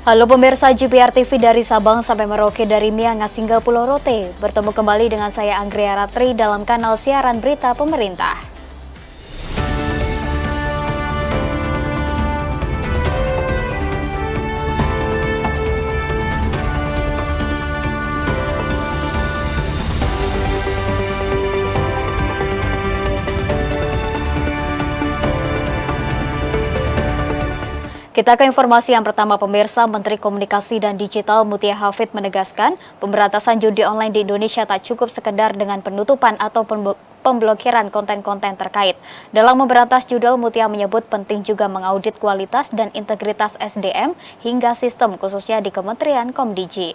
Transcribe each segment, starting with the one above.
Halo pemirsa GPR TV dari Sabang sampai Merauke, dari Miangas hingga Pulau Rote. Bertemu kembali dengan saya Anggria Ratri dalam kanal siaran berita pemerintah. Kita ke informasi yang pertama pemirsa. Menteri Komunikasi dan Digital Mutia Hafid menegaskan pemberantasan judi online di Indonesia tak cukup sekedar dengan penutupan atau pemblokiran konten-konten terkait. Dalam memberantas judul, Mutia menyebut penting juga mengaudit kualitas dan integritas SDM hingga sistem khususnya di Kementerian Komdigi.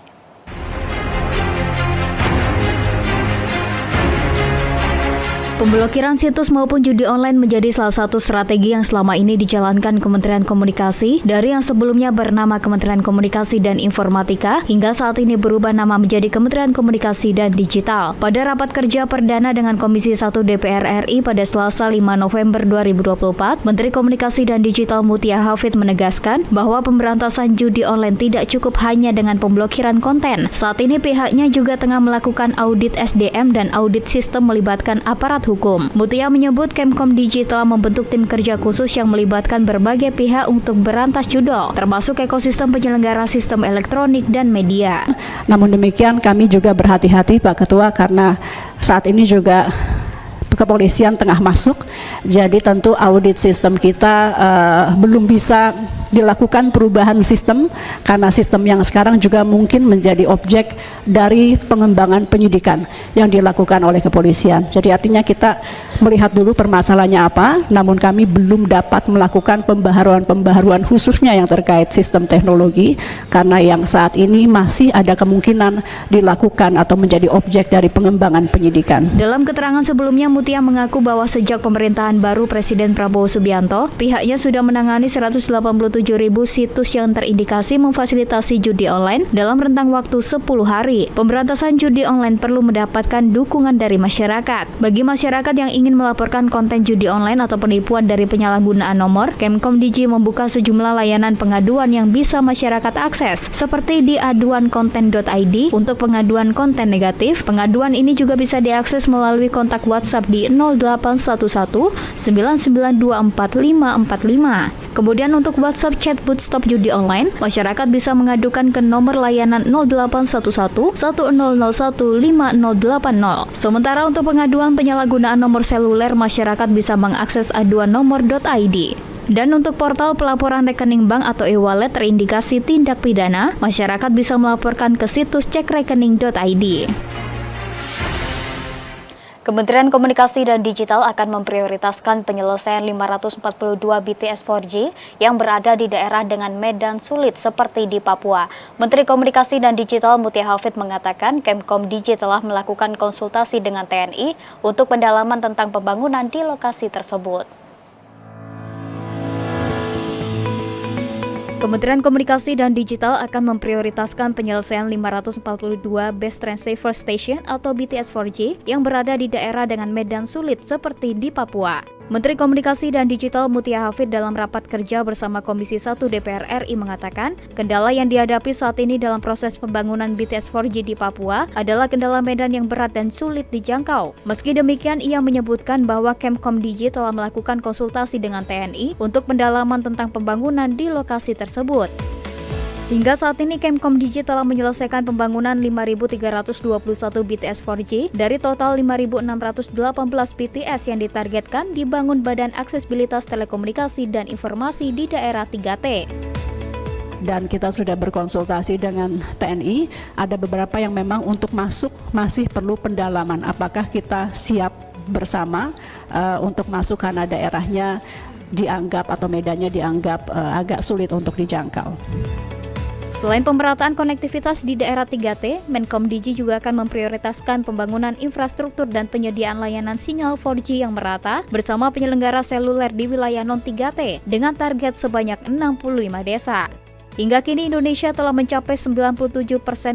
Pemblokiran situs maupun judi online menjadi salah satu strategi yang selama ini dijalankan Kementerian Komunikasi dari yang sebelumnya bernama Kementerian Komunikasi dan Informatika hingga saat ini berubah nama menjadi Kementerian Komunikasi dan Digital. Pada rapat kerja perdana dengan Komisi 1 DPR RI pada Selasa 5 November 2024, Menteri Komunikasi dan Digital Mutia Hafid menegaskan bahwa pemberantasan judi online tidak cukup hanya dengan pemblokiran konten. Saat ini pihaknya juga tengah melakukan audit SDM dan audit sistem melibatkan aparat hukum. Mutia menyebut Kemkomdigi telah membentuk tim kerja khusus yang melibatkan berbagai pihak untuk berantas judol, termasuk ekosistem penyelenggara sistem elektronik dan media. Namun demikian kami juga berhati-hati Pak Ketua, karena saat ini juga kepolisian tengah masuk, jadi tentu audit sistem kita belum bisa dilakukan perubahan sistem karena sistem yang sekarang juga mungkin menjadi objek dari pengembangan penyidikan yang dilakukan oleh kepolisian. Jadi artinya kita melihat dulu permasalahannya apa, namun kami belum dapat melakukan pembaharuan khususnya yang terkait sistem teknologi karena yang saat ini masih ada kemungkinan dilakukan atau menjadi objek dari pengembangan penyidikan. Dalam keterangan sebelumnya, Mutia mengaku bahwa sejak pemerintahan baru Presiden Prabowo Subianto, pihaknya sudah menangani 187.000 situs yang terindikasi memfasilitasi judi online dalam rentang waktu 10 hari. Pemberantasan judi online perlu mendapatkan dukungan dari masyarakat. Bagi masyarakat yang ingin melaporkan konten judi online atau penipuan dari penyalahgunaan nomor, Kemkomdigi membuka sejumlah layanan pengaduan yang bisa masyarakat akses, seperti di aduankonten.id untuk pengaduan konten negatif. Pengaduan ini juga bisa diakses melalui kontak WhatsApp di 0811 9924 545. Kemudian untuk WhatsApp chatbot stop judi online, masyarakat bisa mengadukan ke nomor layanan 0811 1001 5080. Sementara untuk pengaduan penyalahgunaan nomor seluler, masyarakat bisa mengakses aduan nomor.id. Dan untuk portal pelaporan rekening bank atau e-wallet terindikasi tindak pidana, masyarakat bisa melaporkan ke situs cekrekening.id. Kementerian Komunikasi dan Digital akan memprioritaskan penyelesaian 542 BTS 4G yang berada di daerah dengan medan sulit seperti di Papua. Menteri Komunikasi dan Digital Mutia Hafid mengatakan Kemkomdigi telah melakukan konsultasi dengan TNI untuk pendalaman tentang pembangunan di lokasi tersebut. Kementerian Komunikasi dan Digital akan memprioritaskan penyelesaian 542 Base Transceiver Station atau BTS 4G yang berada di daerah dengan medan sulit seperti di Papua. Menteri Komunikasi dan Digital Mutia Hafid dalam rapat kerja bersama Komisi 1 DPR RI mengatakan, kendala yang dihadapi saat ini dalam proses pembangunan BTS 4G di Papua adalah kendala medan yang berat dan sulit dijangkau. Meski demikian, ia menyebutkan bahwa Kemkomdigi telah melakukan konsultasi dengan TNI untuk pendalaman tentang pembangunan di lokasi tersebut. Hingga saat ini Kemkomdigi telah menyelesaikan pembangunan 5.321 BTS 4G dari total 5.618 BTS yang ditargetkan dibangun Badan Aksesibilitas Telekomunikasi dan Informasi di daerah 3T. Dan kita sudah berkonsultasi dengan TNI, ada beberapa yang memang untuk masuk masih perlu pendalaman. Apakah kita siap bersama untuk masuk karena daerahnya dianggap atau medannya dianggap agak sulit untuk dijangkau. Selain pemerataan konektivitas di daerah 3T, Menkomdigi juga akan memprioritaskan pembangunan infrastruktur dan penyediaan layanan sinyal 4G yang merata bersama penyelenggara seluler di wilayah non-3T dengan target sebanyak 65 desa. Hingga kini Indonesia telah mencapai 97%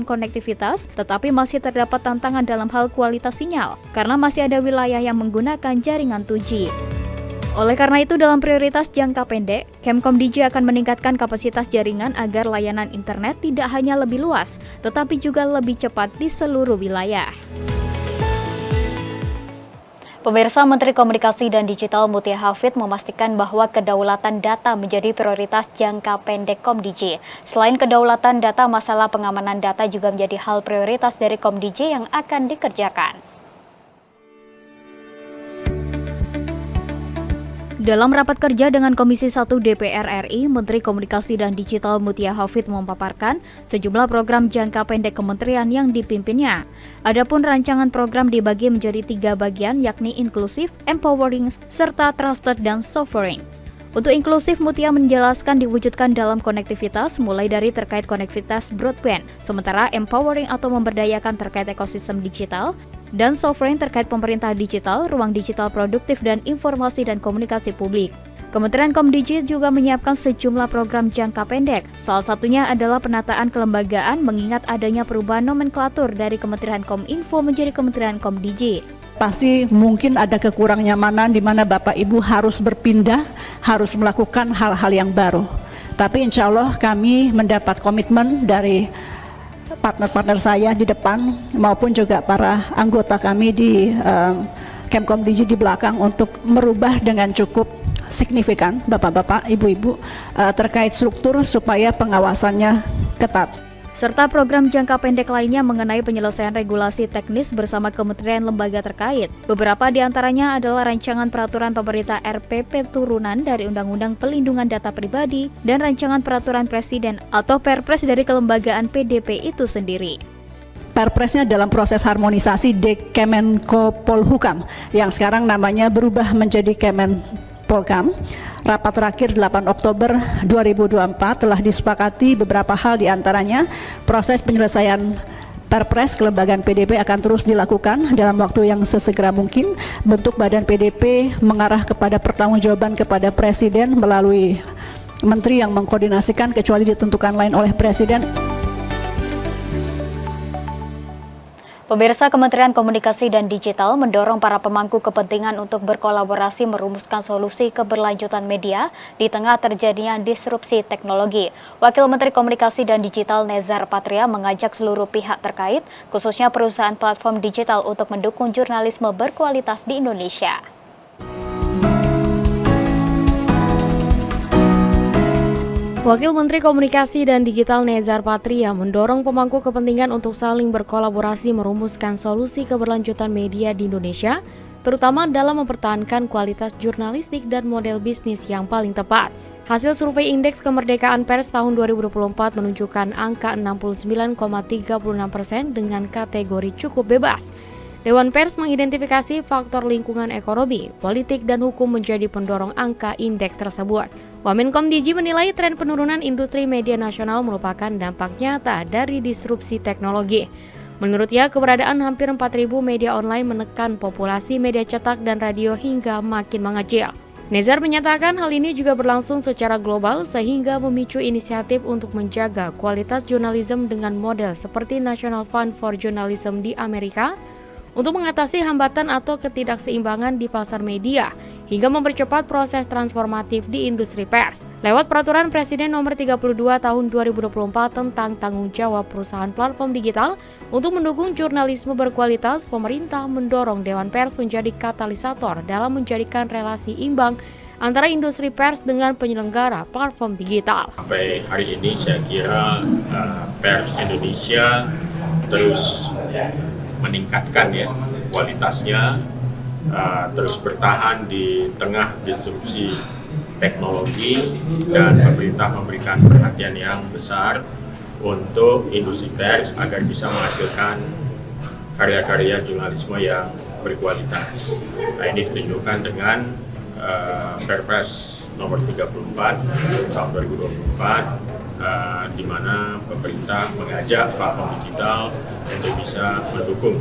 konektivitas, tetapi masih terdapat tantangan dalam hal kualitas sinyal, karena masih ada wilayah yang menggunakan jaringan 2G. Oleh karena itu, dalam prioritas jangka pendek, Kemkomdigi akan meningkatkan kapasitas jaringan agar layanan internet tidak hanya lebih luas, tetapi juga lebih cepat di seluruh wilayah. Pemirsa, Menteri Komunikasi dan Digital Mutia Hafid memastikan bahwa kedaulatan data menjadi prioritas jangka pendek Komdigi. Selain kedaulatan data, masalah pengamanan data juga menjadi hal prioritas dari Komdigi yang akan dikerjakan. Dalam rapat kerja dengan Komisi 1 DPR RI, Menteri Komunikasi dan Digital Mutia Hafid memaparkan sejumlah program jangka pendek kementerian yang dipimpinnya. Adapun rancangan program dibagi menjadi 3 bagian, yakni inklusif, empowering, serta trusted dan sovereign. Untuk inklusif, Mutia menjelaskan diwujudkan dalam konektivitas, mulai dari terkait konektivitas broadband, sementara empowering atau memberdayakan terkait ekosistem digital, dan sovereign terkait pemerintah digital, ruang digital produktif, dan informasi dan komunikasi publik. Kementerian Komdigi juga menyiapkan sejumlah program jangka pendek. Salah satunya adalah penataan kelembagaan mengingat adanya perubahan nomenklatur dari Kementerian Kominfo menjadi Kementerian Komdigi. Pasti mungkin ada kekurang nyamanan di mana Bapak Ibu harus berpindah, harus melakukan hal-hal yang baru. Tapi insya Allah kami mendapat komitmen dari partner-partner saya di depan maupun juga para anggota kami di Kemkomdigi di belakang untuk merubah dengan cukup signifikan Bapak-bapak, Ibu-ibu terkait struktur supaya pengawasannya ketat. Serta program jangka pendek lainnya mengenai penyelesaian regulasi teknis bersama kementerian lembaga terkait. Beberapa di antaranya adalah rancangan peraturan pemerintah RPP turunan dari Undang-Undang Pelindungan Data Pribadi dan rancangan peraturan presiden atau Perpres dari kelembagaan PDP itu sendiri. Perpresnya dalam proses harmonisasi di Kemenko Polhukam yang sekarang namanya berubah menjadi Kemenpolkam. Rapat terakhir 8 Oktober 2024 telah disepakati beberapa hal, diantaranya proses penyelesaian Perpres kelembagaan PDP akan terus dilakukan dalam waktu yang sesegera mungkin. Bentuk badan PDP mengarah kepada pertanggungjawaban kepada Presiden melalui Menteri yang mengkoordinasikan kecuali ditentukan lain oleh Presiden. Pemirsa, Kementerian Komunikasi dan Digital mendorong para pemangku kepentingan untuk berkolaborasi merumuskan solusi keberlanjutan media di tengah terjadinya disrupsi teknologi. Wakil Menteri Komunikasi dan Digital Nezar Patria mengajak seluruh pihak terkait, khususnya perusahaan platform digital untuk mendukung jurnalisme berkualitas di Indonesia. Wakil Menteri Komunikasi dan Digital Nezar Patria mendorong pemangku kepentingan untuk saling berkolaborasi merumuskan solusi keberlanjutan media di Indonesia, terutama dalam mempertahankan kualitas jurnalistik dan model bisnis yang paling tepat. Hasil survei Indeks Kemerdekaan Pers tahun 2024 menunjukkan angka 69,36% dengan kategori cukup bebas. Dewan Pers mengidentifikasi faktor lingkungan ekonomi, politik, dan hukum menjadi pendorong angka indeks tersebut. Wamenkomdigi menilai tren penurunan industri media nasional merupakan dampak nyata dari disrupsi teknologi. Menurutnya, keberadaan hampir 4.000 media online menekan populasi media cetak dan radio hingga makin mengecil. Nezar menyatakan hal ini juga berlangsung secara global sehingga memicu inisiatif untuk menjaga kualitas jurnalisme dengan model seperti National Fund for Journalism di Amerika, untuk mengatasi hambatan atau ketidakseimbangan di pasar media hingga mempercepat proses transformatif di industri pers. Lewat Peraturan Presiden Nomor 32 Tahun 2024 tentang tanggung jawab perusahaan platform digital untuk mendukung jurnalisme berkualitas, pemerintah mendorong Dewan Pers menjadi katalisator dalam menjadikan relasi imbang antara industri pers dengan penyelenggara platform digital. Sampai hari ini saya kira pers Indonesia terus meningkatkan kualitasnya, terus bertahan di tengah disrupsi teknologi, dan pemerintah memberikan perhatian yang besar untuk industri pers agar bisa menghasilkan karya-karya jurnalisme yang berkualitas. Nah, ini ditunjukkan dengan Perpres Nomor 34 Tahun 2024 di mana pemerintah mengajak platform digital untuk bisa mendukung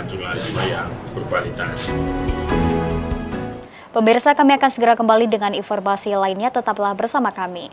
jurnalisme yang berkualitas. Pemirsa, kami akan segera kembali dengan informasi lainnya, tetaplah bersama kami.